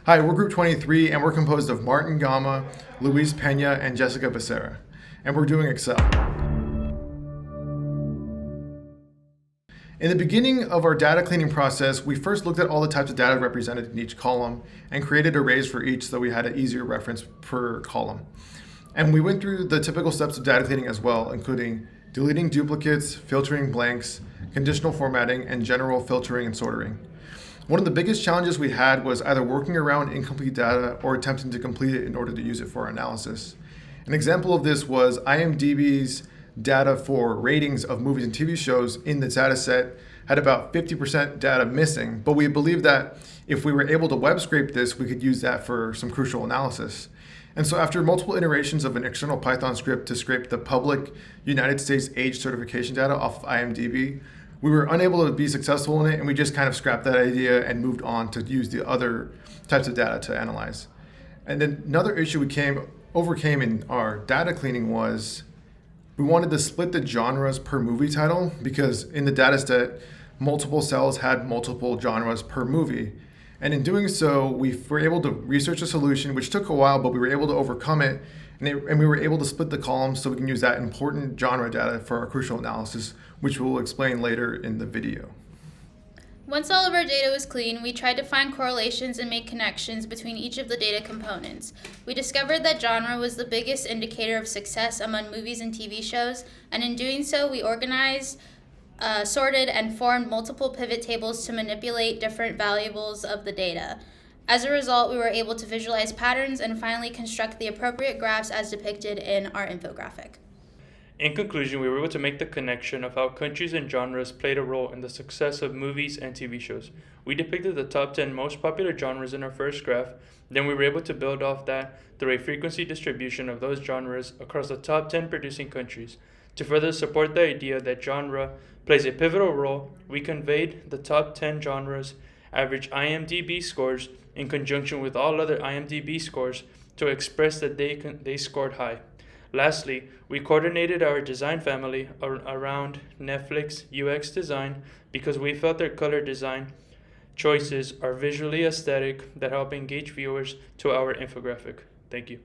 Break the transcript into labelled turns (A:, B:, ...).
A: Hi, we're Group 23, and we're composed of Martin Gama, Luis Penna, and Jessica Becerra. And we're doing Excel. In the beginning of our data cleaning process, we first looked at all the types of data represented in each column and created arrays for each so we had an easier reference per column. And we went through the typical steps of data cleaning as well, including deleting duplicates, filtering blanks, conditional formatting, and general filtering and sorting. One of the biggest challenges we had was either working around incomplete data or attempting to complete it in order to use it for our analysis. An example of this was IMDb's data for ratings of movies and TV shows in the data set had about 50% data missing, but we believed that if we were able to web scrape this, we could use that for some crucial analysis. And so after multiple iterations of an external Python script to scrape the public United States age certification data off of IMDb, we were unable to be successful in it, and we just kind of scrapped that idea and moved on to use the other types of data to analyze. And then another issue we overcame in our data cleaning was we wanted to split the genres per movie title, because in the data set, multiple cells had multiple genres per movie. And in doing so, we were able to research a solution, which took a while, but we were able to overcome it. And we were able to split the columns so we can use that important genre data for our crucial analysis, which we'll explain later in the video.
B: Once all of our data was clean, we tried to find correlations and make connections between each of the data components. We discovered that genre was the biggest indicator of success among movies and TV shows, and in doing so, we organized, sorted, and formed multiple pivot tables to manipulate different variables of the data. As a result, we were able to visualize patterns and finally construct the appropriate graphs as depicted in our infographic.
C: In conclusion, we were able to make the connection of how countries and genres played a role in the success of movies and TV shows. We depicted the top 10 most popular genres in our first graph, then we were able to build off that through a frequency distribution of those genres across the top 10 producing countries. To further support the idea that genre plays a pivotal role, we conveyed the top 10 genres' average IMDb scores in conjunction with all other IMDb scores to express that they scored high. Lastly, we coordinated our design family around Netflix UX design because we felt their color design choices are visually aesthetic that help engage viewers to our infographic. Thank you.